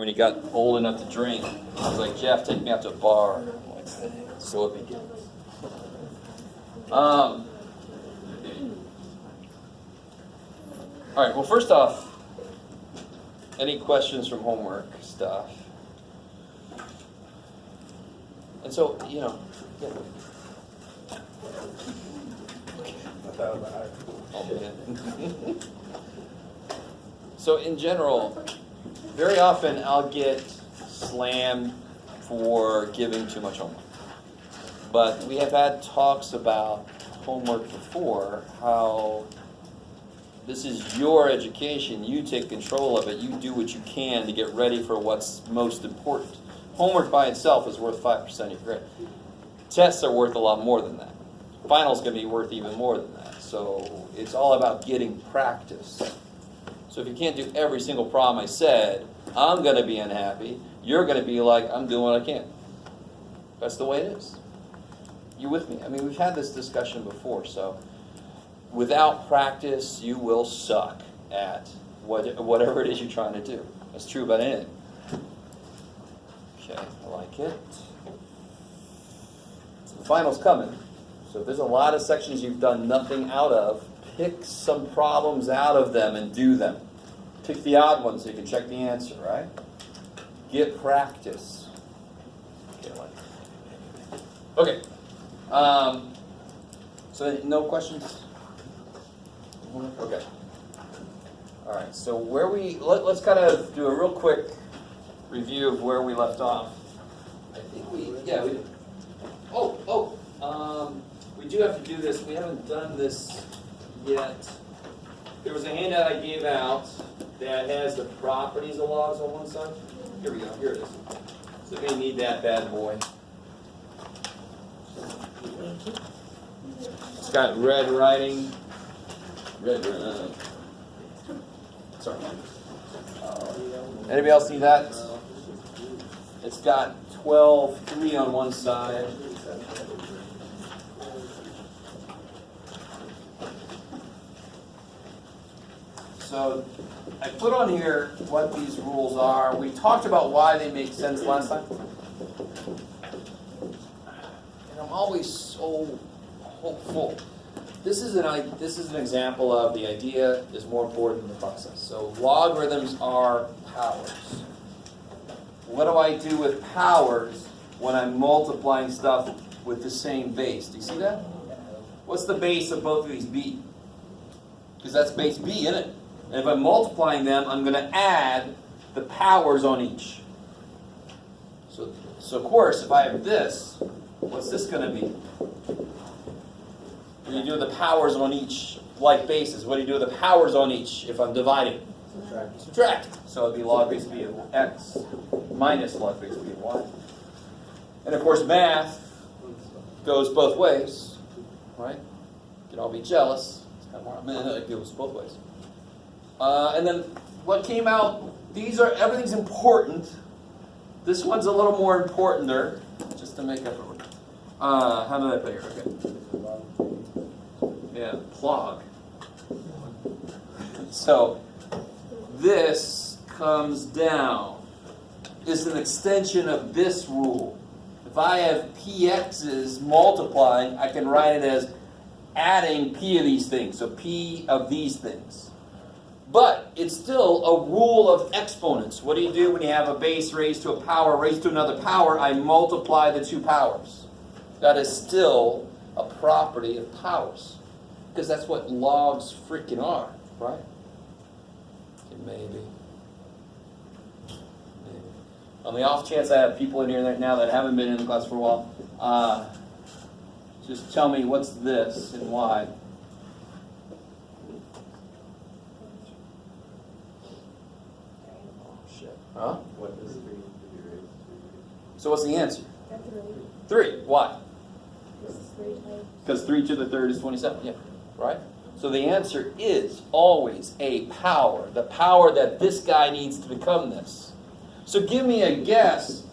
when he got old enough to drink, he was like, Jeff, take me out to a bar. I'm like, so it begins. All right, well, first off, any questions from homework stuff? And so, yeah. So in general, very often I'll get slammed for giving too much homework. But we have had talks about homework before, how this is your education, you take control of it, you do what you can to get ready for what's most important. Homework by itself is worth 5% of your grade. Tests are worth a lot more than that. Finals going to be worth even more than that. So it's all about getting practice. So if you can't do every single problem I said, I'm going to be unhappy. You're going to be like, I'm doing what I can. That's the way it is. You with me? I mean, we've had this discussion before. So without practice, you will suck at whatever it is you're trying to do. That's true about anything. Okay, I like it. So the final's coming. So if there's a lot of sections you've done nothing out of, pick some problems out of them and do them. Pick the odd ones so you can check the answer, right? Get practice. Okay. So no questions? Okay. All right. So let's kind of do a real quick review of where we left off. I think we do have to do this. We haven't done this yet. There was a handout I gave out that has the properties of logs on one side. Here we go. Here it is. So we need that bad boy. It's got red writing. Sorry. Anybody else see that? It's got 12(3) on one side. So I put on here what these rules are. We talked about why they make sense last time. And I'm always so hopeful. This is an example of the idea is more important than the process. So logarithms are powers. What do I do with powers when I'm multiplying stuff with the same base? Do you see that? What's the base of both of these b? Because that's base b, isn't it? And if I'm multiplying them, I'm going to add the powers on each. So of course, if I have this, what's this going to be? When you do the powers on each like bases, what do you do with the powers on each if I'm dividing? Subtract. So it'd be log base b of x minus log base b of y. And of course, math goes both ways, right? You can all be jealous. It goes both ways. And then what came out, everything's important. This one's a little more importanter, just to make up for it. How did I put here? Okay. Yeah, plug. So this comes down. It's an extension of this rule. If I have px's multiplying, I can write it as adding p of these things. So p of these things. But it's still a rule of exponents. What do you do when you have a base raised to a power raised to another power? I multiply the two powers. That is still a property of powers. Because that's what logs freaking are, right? Okay, maybe. On the off chance I have people in here right now that haven't been in the class for a while, just tell me what's this and why. Huh? What does 3 to be raised to? So what's the answer? 3. Why? Because 3 to the third is 27. Yeah, right? So the answer is always a power. The power that this guy needs to become this. So give me a guess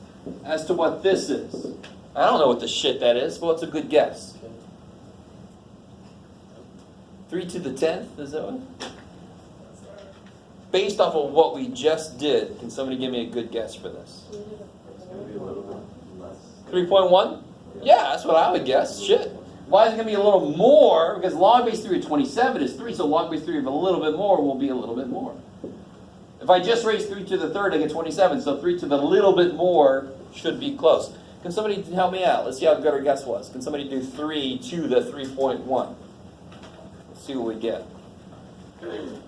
as to what this is. I don't know what the shit that is, but what's a good guess? 3 to the 10th? Is that what? based off of what we just did, can somebody give me a good guess for this? It's gonna be a little bit less. 3.1? Yeah, that's what I would guess. Shit. Why is it going to be a little more? Because log base 3 of 27 is 3, so log base 3 of a little bit more will be a little bit more. If I just raise 3 to the third, I get 27, so 3 to the little bit more should be close. Can somebody help me out? Let's see how good our guess was. Can somebody do 3 to the 3.1? Let's see what we get. We're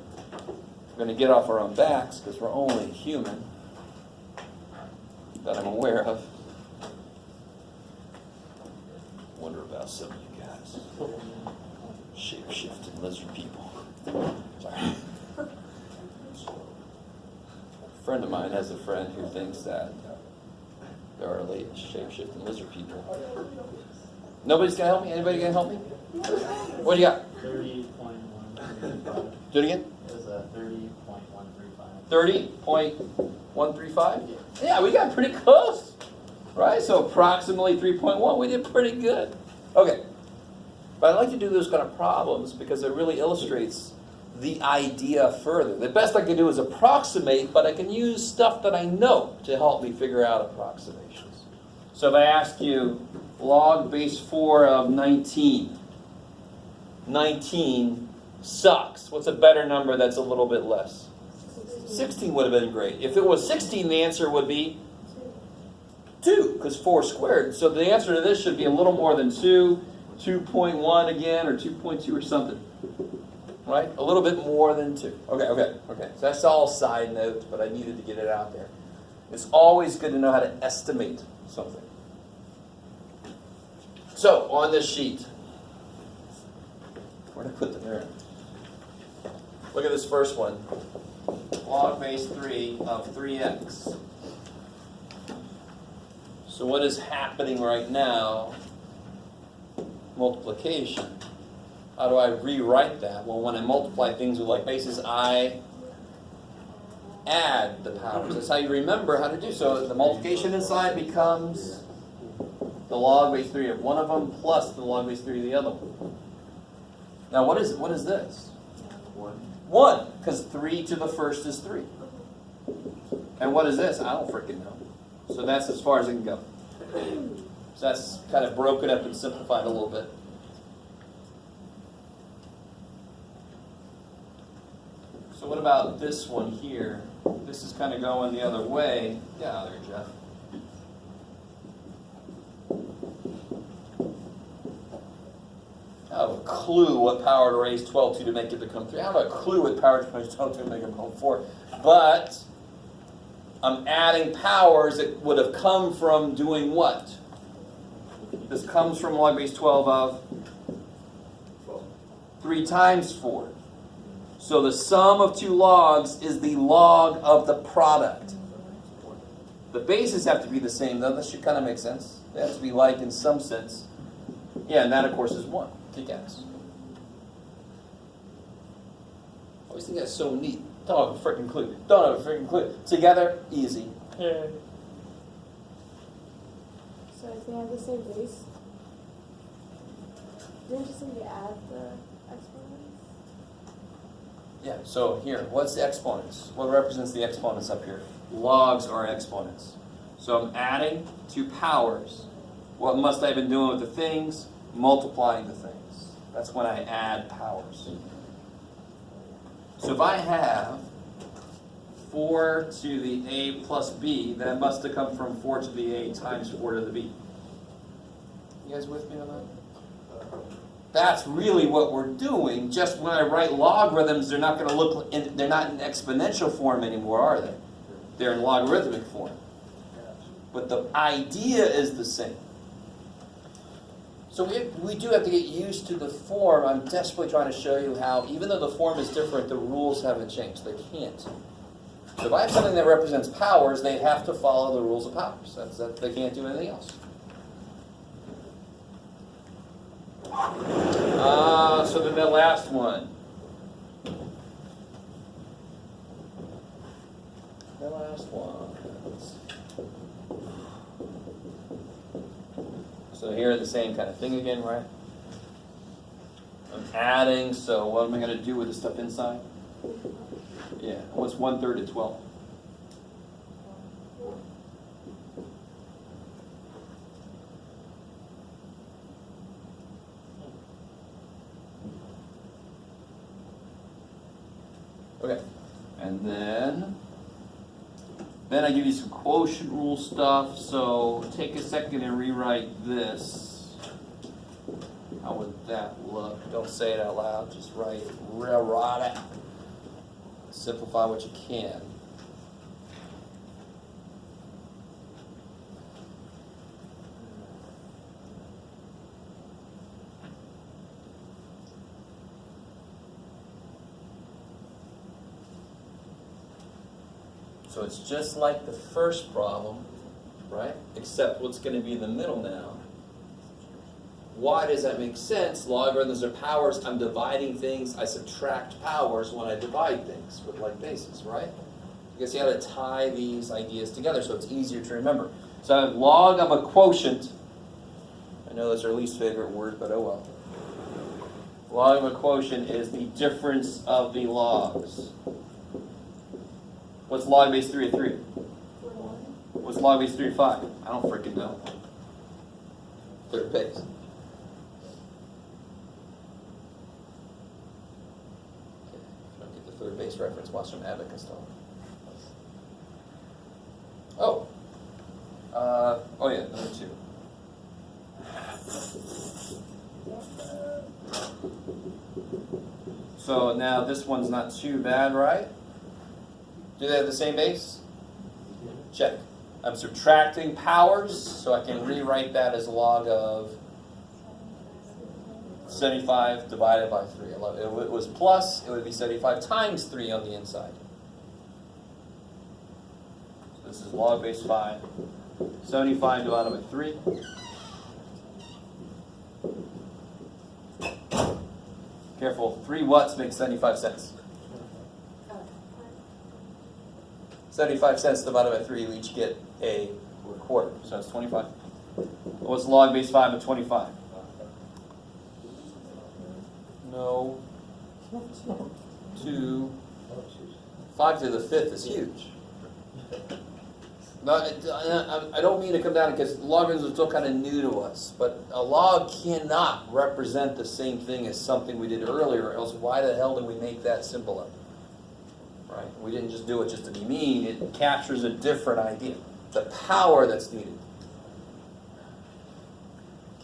going to get off our own backs because we're only human that I'm aware of. Wonder about some of you guys. Shape-shifting lizard people. Sorry. A friend of mine has a friend who thinks that there are late shape-shifting lizard people. Nobody's gonna help me? Anybody gonna help me? What do you got? 30.135. Do it again? It was 30.135. 30.135? Yeah, we got pretty close. Right? So approximately 3.1. We did pretty good. Okay. But I like to do those kind of problems because it really illustrates the idea further. The best I can do is approximate, but I can use stuff that I know to help me figure out approximations. So if I ask you log base 4 of 19. 19 sucks. What's a better number that's a little bit less? 16 would have been great. If it was 16, the answer would be 2, because 4 squared. So the answer to this should be a little more than 2, 2.1 again, or 2.2 or something. Right? A little bit more than 2. Okay. So that's all side notes, but I needed to get it out there. It's always good to know how to estimate something. So, on this sheet, where did I put the mirror? Look at this first one. Log base 3 of 3x. So what is happening right now? Multiplication. How do I rewrite that? Well, when I multiply things with like bases, I add the powers. That's how you remember how to do. So the multiplication inside becomes the log base 3 of one of them plus the log base 3 of the other one. Now what is this? 1, because 3 to the first is 3. And what is this? I don't freaking know. So that's as far as it can go. So that's kind of broken up and simplified a little bit. So what about this one here? This is kind of going the other way. Get out of there, Jeff. I have a clue what power to raise 12 to make it become 3. I have a clue what power to raise 12 to make it become 4. But I'm adding powers that would have come from doing what? This comes from log base 12 of 3 times 4. So the sum of 2 logs is the log of the product. The bases have to be the same, though. This should kind of make sense. They have to be like in some sense. Yeah, and that, of course, is 1. Kick-ass. I always think that's so neat. Don't have a freaking clue. Don't have a freaking clue. Together, easy. So if they have the same base, didn't you say you add the exponents? Yeah, so here, what's the exponents? What represents the exponents up here? Logs are exponents. So I'm adding 2 powers. What must I have been doing with the things? Multiplying the things. That's when I add powers. So if I have 4 to the a plus b, that must have come from 4 to the a times 4 to the b. You guys with me on that? That's really what we're doing. Just when I write logarithms, they're not going to look they're not in exponential form anymore, are they? They're in logarithmic form. But the idea is the same. So we do have to get used to the form. I'm desperately trying to show you how, even though the form is different, the rules haven't changed. They can't. So if I have something that represents powers, they have to follow the rules of powers. They can't do anything else. So then the last one. The last one. So here the same kind of thing again, right? I'm adding, so what am I going to do with the stuff inside? Yeah, what's 1/3 of 12? Okay, and then I give you some quotient rule stuff, so take a second and rewrite this. How would that look? Don't say it out loud, just write it. Simplify what you can. So it's just like the first problem, right? Except what's going to be in the middle now. Why does that make sense? Logarithms are powers. I'm dividing things. I subtract powers when I divide things with like bases, right? You can see how to tie these ideas together so it's easier to remember. So I have log of a quotient. I know that's our least favorite word, but oh well. Log of a quotient is the difference of the logs. What's log base 3 of 3? What's log base 3 of 5? I don't freaking know. Third base. Okay, if I don't get the third base reference, watch some abacus stuff. Oh. Oh yeah, number 2. So now this one's not too bad, right? Do they have the same base? Check. I'm subtracting powers, so I can rewrite that as log of 75 divided by 3. I love it. If it was plus, it would be 75 times 3 on the inside. So this is log base 5. 75 divided by 3. Careful, 3 watts makes 75 cents. 75 cents divided by 3, you each get a quarter. So that's 25. What's log base 5 of 25? No. 2. 5 to the 5th is huge. No, I don't mean to come down because logarithms are still kind of new to us, but a log cannot represent the same thing as something we did earlier, else why the hell did we make that symbol up? Right? We didn't just do it just to be mean, it captures a different idea. The power that's needed.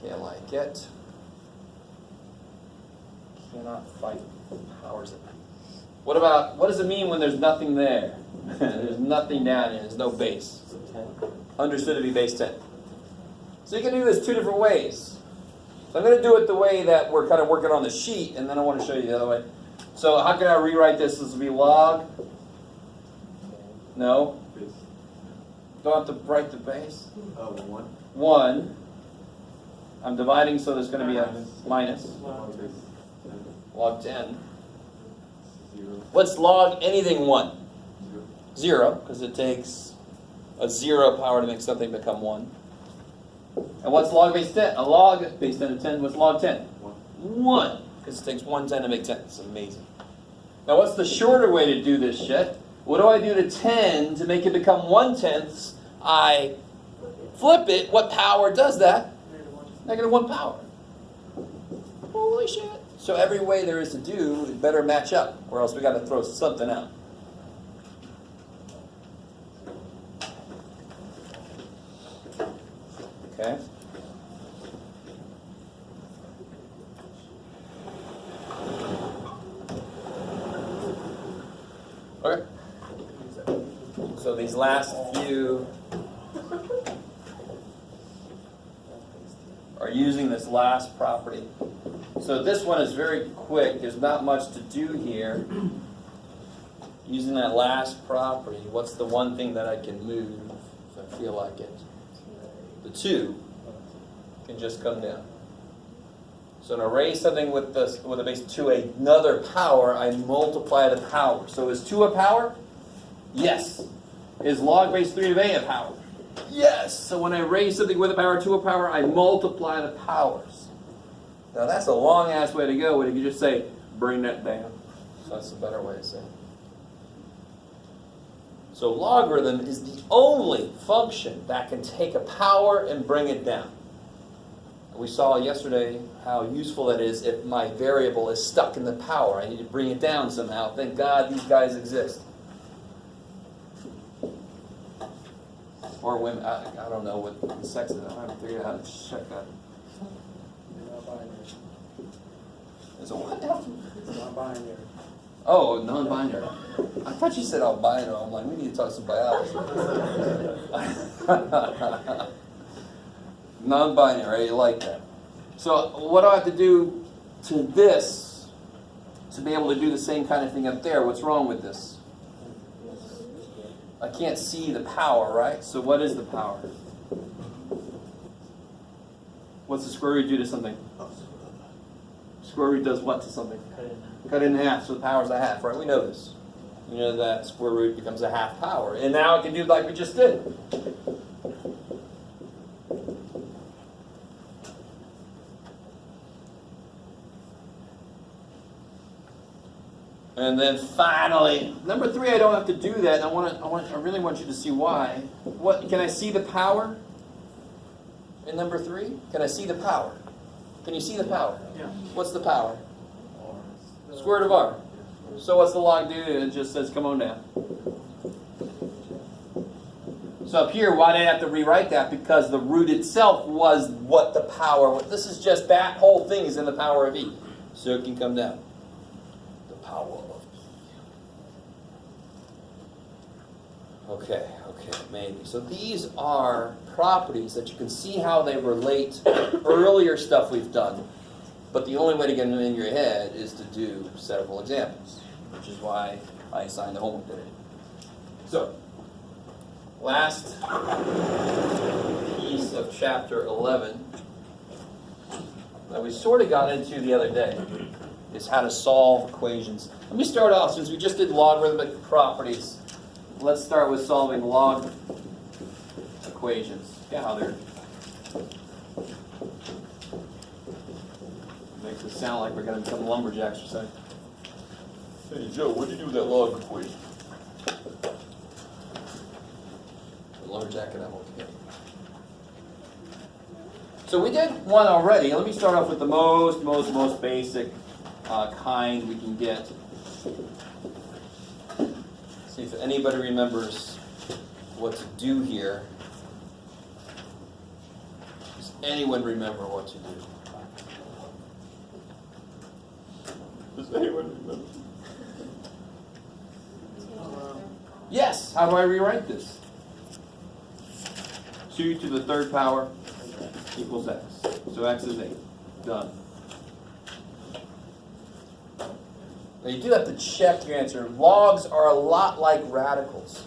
Can't like it. Cannot fight powers that. What does it mean when there's nothing there? There's nothing down here, there's no base. Understood to be base 10. So you can do this 2 different ways. So I'm going to do it the way that we're kind of working on the sheet, and then I want to show you the other way. So how can I rewrite this? This will be log. No. Don't have to write the base. 1. 1. I'm dividing, so there's going to be a minus. Log 10. 0. What's log anything 1? 0, because it takes a 0 power to make something become 1. And what's log base 10? A log base 10 of 10, what's log 10? 1, because it takes 1 10 to make 10. It's amazing. Now what's the shorter way to do this shit? What do I do to 10 to make it become 1/10? I flip it. What power does that? -1 power. Holy shit. So every way there is to do, it better match up, or else we got to throw something out. Okay. Okay. So these last few are using this last property. So this one is very quick. There's not much to do here. Using that last property, what's the one thing that I can move if I feel like it? The 2 can just come down. So to raise something with a base to another power, I multiply the power. So is 2 a power? Yes. Is log base 3 of a power? Yes. So when I raise something with a power to a power, I multiply the powers. Now that's a long ass way to go, but if you just say, bring that down. So that's a better way to say it. So logarithm is the only function that can take a power and bring it down. We saw yesterday how useful that is if my variable is stuck in the power. I need to bring it down somehow. Thank God these guys exist. Or women, I don't know what the sex is. I haven't figured out how to check that. You're not binary. Is it what? It's not binary. Oh, non-binary. I thought you said albino. I'm like, we need to talk some biology. Non-binary, I like that. So what do I have to do to this to be able to do the same kind of thing up there? What's wrong with this? I can't see the power, right? So what is the power? What's the square root do to something? Square root does what to something? Cut it in half, so the power's a half, right? We know this. We know that square root becomes a half power. And now it can do like we just did. And then finally, number 3, I don't have to do that. I really want you to see why. What can I see the power in number 3? Can I see the power? Can you see the power? Yeah. What's the power? Square root of r. So what's the log do? It just says come on down. So up here, why did I have to rewrite that? Because the root itself was what the power was. This is just that whole thing is in the power of e. So it can come down. The power of e. Okay, maybe. So these are properties that you can see how they relate to earlier stuff we've done. But the only way to get them in your head is to do several examples, which is why I assigned the homework today. So, last piece of chapter 11 that we sort of got into the other day is how to solve equations. Let me start off, since we just did logarithmic properties, let's start with solving log equations. Yeah, how they're makes it sound like we're going to become lumberjacks or something. Hey Joe, what'd you do with that log equation? The lumberjack and I'm okay. So we did one already. Let me start off with the most basic kind we can get. See if anybody remembers what to do here. Does anyone remember what to do? Does anyone remember? Yes. How do I rewrite this? 2 to the 3rd power equals x. So x is 8. Done. Now you do have to check your answer. Logs are a lot like radicals.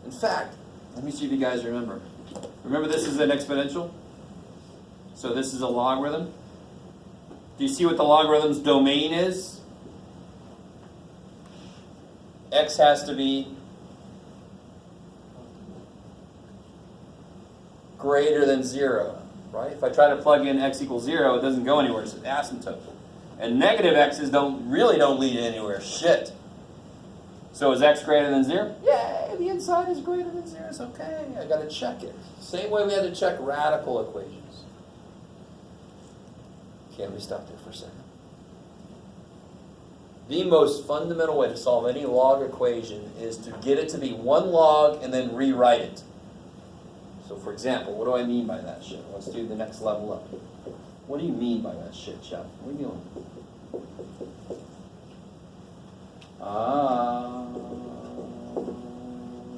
In fact, let me see if you guys remember. Remember this is an exponential? So this is a logarithm. Do you see what the logarithm's domain is? X has to be greater than 0, right? If I try to plug in x equals 0, it doesn't go anywhere. It's an asymptote. And negative x's don't lead anywhere. Shit. So is x greater than 0? Yay, the inside is greater than 0. It's okay. I got to check it. Same way we had to check radical equations. Can we stop there for a second? The most fundamental way to solve any log equation is to get it to be one log and then rewrite it. So for example, what do I mean by that shit? Let's do the next level up. What do you mean by that shit, Chuck? What are you doing?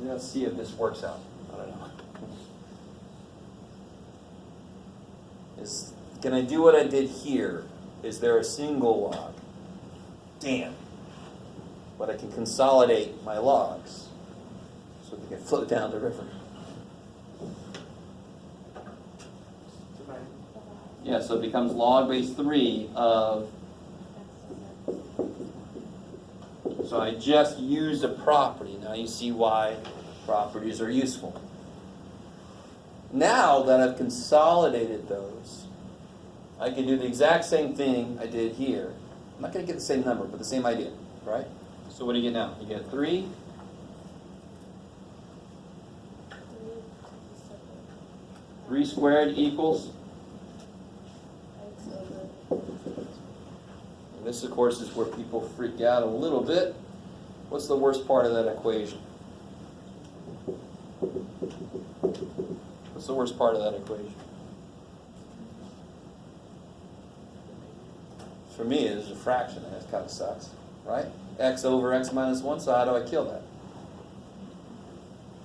Let's see if this works out. I don't know. Can I do what I did here? Is there a single log? Damn. But I can consolidate my logs so they can float down the river. Yeah, so it becomes log base 3 of... So I just used a property. Now you see why properties are useful. Now that I've consolidated those, I can do the exact same thing I did here. I'm not going to get the same number, but the same idea, right? So what do you get now? You get 3 3 squared equals, X over. and this of course is where people freak out a little bit. What's the worst part of that equation? What's the worst part of that equation? For me, it is a fraction, and that kind of sucks, right? X over x minus 1, so how do I kill that?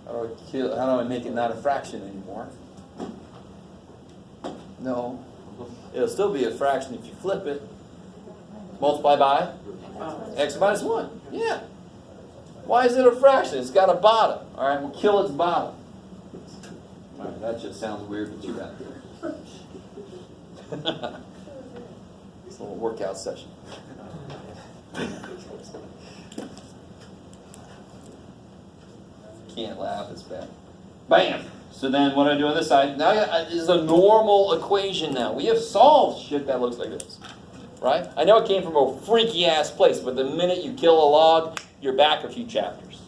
How do I make it not a fraction anymore? No. It'll still be a fraction if you flip it. Multiply by x minus 1. Yeah. Why is it a fraction? It's got a bottom. All right, we'll kill its bottom. All right, that just sounds weird, but you got it. It's a little workout session. Can't laugh, it's bad. Bam! So then what do I do on this side? Now this is a normal equation now. We have solved shit that looks like this. Right? I know it came from a freaky ass place, but the minute you kill a log, you're back a few chapters.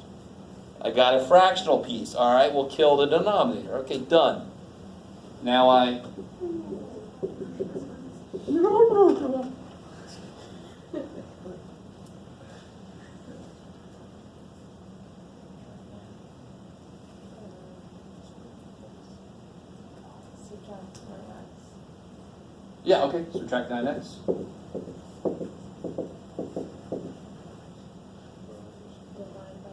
I got a fractional piece. All right, we'll kill the denominator. Okay, done. Now I... Subtract 9x. Yeah, okay, subtract 9x. Divide by.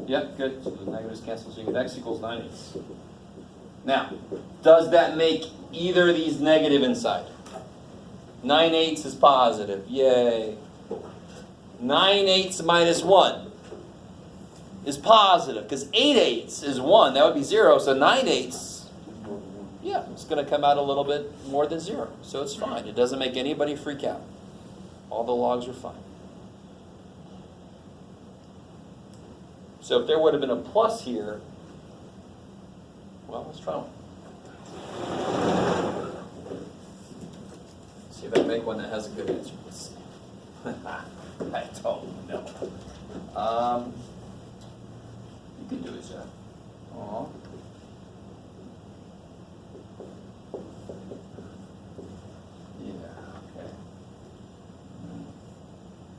Yep, good. So the negatives cancel, so you get x equals 9/8. Now, does that make either of these negative inside? 9/8 is positive. Yay. 9/8 minus 1 is positive, because 8/8 is 1. That would be 0, so 9/8, yeah, it's going to come out a little bit more than 0. So it's fine. It doesn't make anybody freak out. All the logs are fine. So if there would have been a plus here, well, let's try one. See if I can make one that has a good answer. Let's see. I don't know. You can do it, Jeff. Aw. Yeah, okay.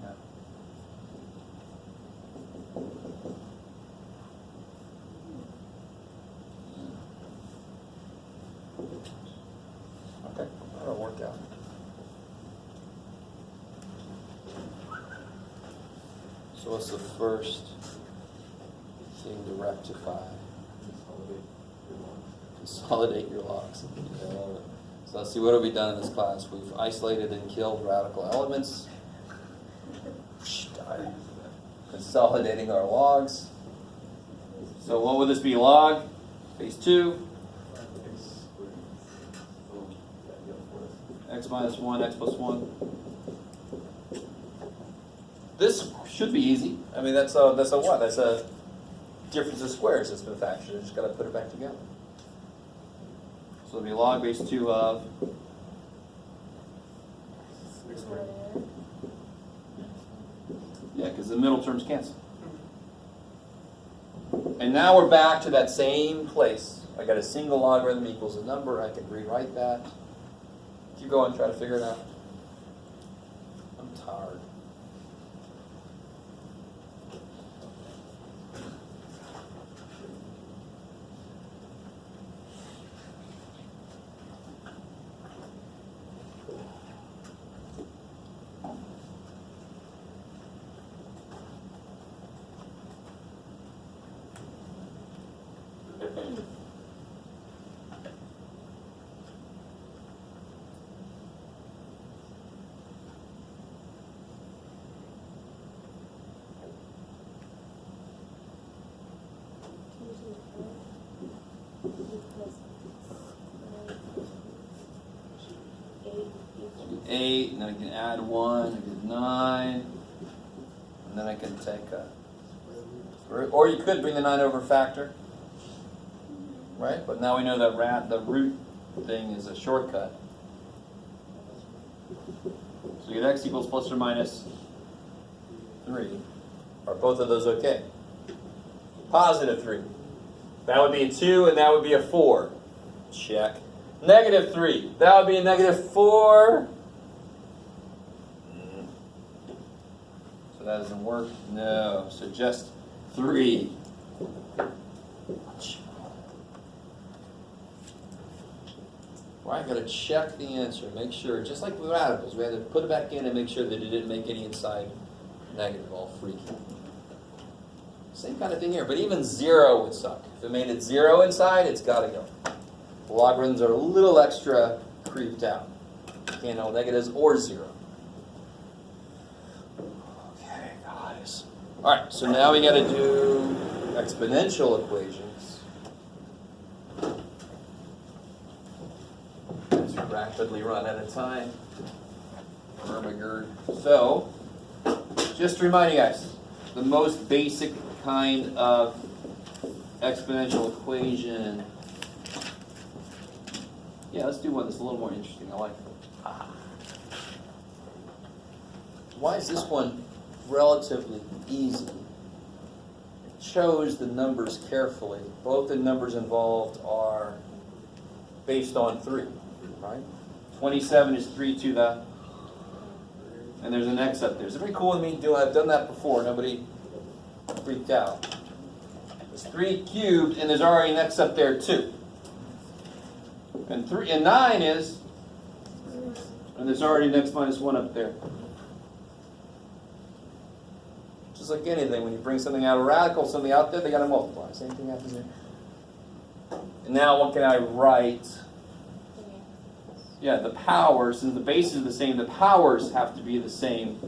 Yeah. Okay, that'll work out. So what's the first thing to rectify? Consolidate your logs. Okay, I love it. So let's see, what have we done in this class? We've isolated and killed radical elements. Consolidating our logs. So what would this be? Log, base 2, x minus 1, x plus 1. This should be easy. I mean, that's a what? That's a difference of squares that's been factored. You just got to put it back together. So it'll be log base 2 of... Yeah, because the middle terms cancel. And now we're back to that same place. I got a single logarithm equals a number. I can rewrite that. Keep going, try to figure it out. I'm tired. Eight, and then I can add 1, I get 9, and then I can take a, or you could bring the 9 over factor, right? But now we know that the root thing is a shortcut. So you get x equals plus or minus 3. Are both of those okay? Positive 3. That would be a 2, and that would be a 4. Check. Negative 3. That would be a negative 4. So that doesn't work? No. So just 3. Well, I got to check the answer, make sure, just like with radicals, we had to put it back in and make sure that it didn't make any inside negative, all freaky. Same kind of thing here, but even 0 would suck. If it made it 0 inside, it's got to go. Logarithms are a little extra creeped out. Can't know negatives or 0. Okay, guys. All right, so now we got to do exponential equations. As we rapidly run out of time. So, just to remind you guys, the most basic kind of exponential equation. Yeah, let's do one that's a little more interesting. I like it. Why is this one relatively easy? It chose the numbers carefully. Both the numbers involved are based on 3, right? 27 is 3 to the, and there's an x up there. Is it pretty cool with me doing? I've done that before. Nobody freaked out. It's 3 cubed, and there's already an x up there too. And 9 is, and there's already an x minus 1 up there. Just like anything, when you bring something out of radical, something out there, they got to multiply. Same thing happens here. And now what can I write? Yeah, the powers, since the bases are the same, the powers have to be the same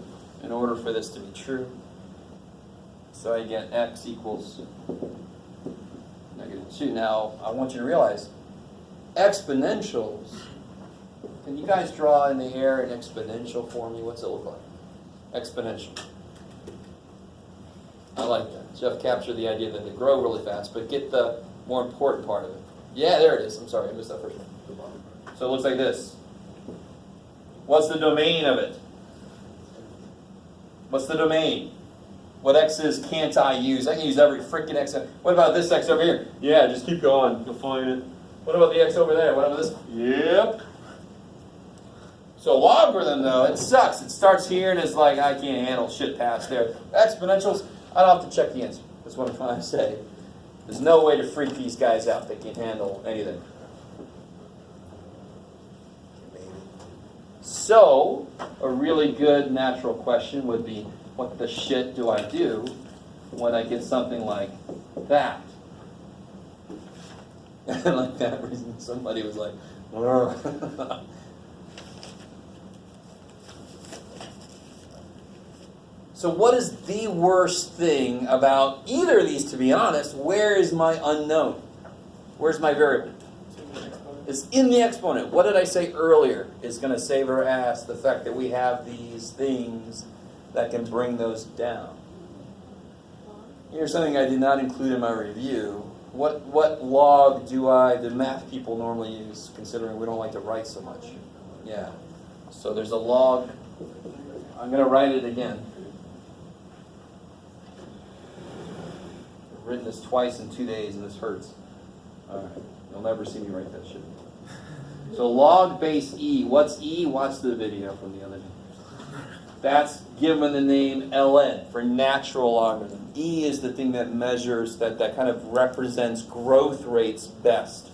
in order for this to be true. So I get x equals negative 2. Now, I want you to realize, exponentials, can you guys draw in the air an exponential for me? What's it look like? Exponential. I like that. Jeff captured the idea that they grow really fast, but get the more important part of it. Yeah, there it is. I'm sorry, I missed that first one. So it looks like this. What's the domain of it? What's the domain? What x's can't I use? I can use every freaking x. What about this x over here? Yeah, just keep going. You'll find it. What about the x over there? What about this? Yep. So logarithm, though, it sucks. It starts here and it's like, I can't handle shit past there. Exponentials, I don't have to check the answer. That's what I'm trying to say. There's no way to freak these guys out. They can't handle anything. So, a really good natural question would be, what the shit do I do when I get something like that? And like that reason, somebody was like, So what is the worst thing about either of these, to be honest? Where is my unknown? Where's my variable? It's in the exponent. What did I say earlier is going to save our ass? The fact that we have these things that can bring those down. Here's something I did not include in my review. What log do the math people normally use, considering we don't like to write so much? Yeah. So there's a log. I'm going to write it again. I've written this twice in 2 days, and this hurts. All right. You'll never see me write that shit. So log base E. What's E? Watch the video from the other day. That's given the name ln for natural logarithm. E is the thing that measures, that kind of represents growth rates best.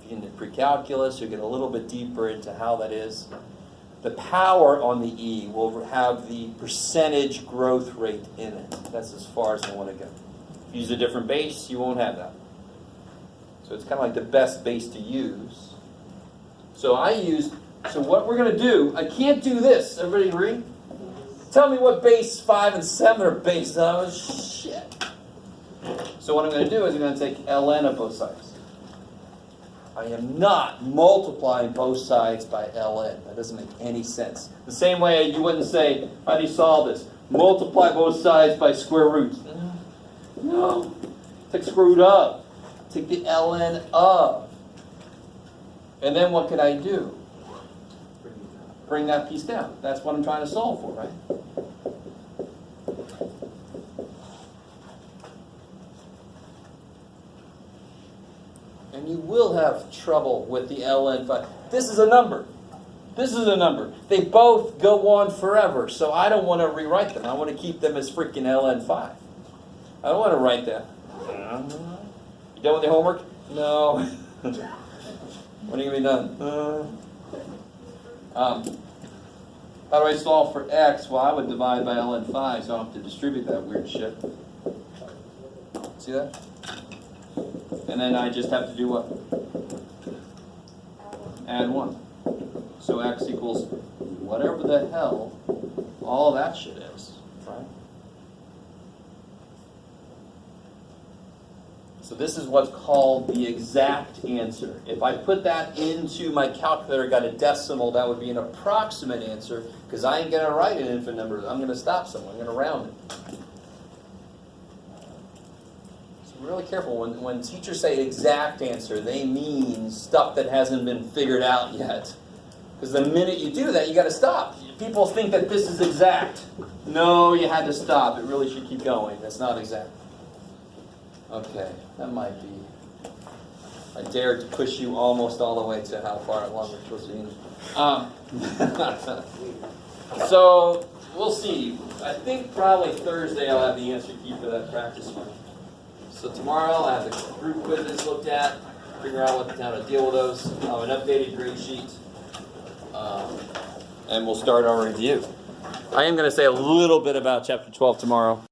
In the pre-calculus, you get a little bit deeper into how that is. The power on the E will have the percentage growth rate in it. That's as far as I want to go. If you use a different base, you won't have that. So it's kind of like the best base to use. So what we're going to do, I can't do this. Everybody agree? Tell me what base 5 and 7 are based on. Oh, shit. So what I'm going to do is I'm going to take ln of both sides. I am not multiplying both sides by ln. That doesn't make any sense. The same way you wouldn't say, how do you solve this? Multiply both sides by square roots. No. Take square root of. Take the ln of. And then what can I do? Bring that piece down. That's what I'm trying to solve for, right? And you will have trouble with the ln 5. This is a number. This is a number. They both go on forever, so I don't want to rewrite them. I want to keep them as freaking ln 5. I don't want to write that. You done with your homework? No. When are you going to be done? How do I solve for x? Well, I would divide by ln 5, so I don't have to distribute that weird shit. See that? And then I just have to do what? Add 1. So x equals whatever the hell all that shit is, right? So this is what's called the exact answer. If I put that into my calculator, got a decimal, that would be an approximate answer, because I ain't going to write an infinite number. I'm going to stop somewhere. I'm going to round it. So be really careful. When teachers say exact answer, they mean stuff that hasn't been figured out yet. Because the minute you do that, you got to stop. People think that this is exact. No, you had to stop. It really should keep going. That's not exact. Okay, that might be. I dared to push you almost all the way to how far along we're supposed to be. So we'll see. I think probably Thursday I'll have the answer key for that practice one. So tomorrow I'll have the group quizzes looked at, figure out how to deal with those. I'll have an updated grade sheet, and we'll start our review. I am going to say a little bit about Chapter 12 tomorrow.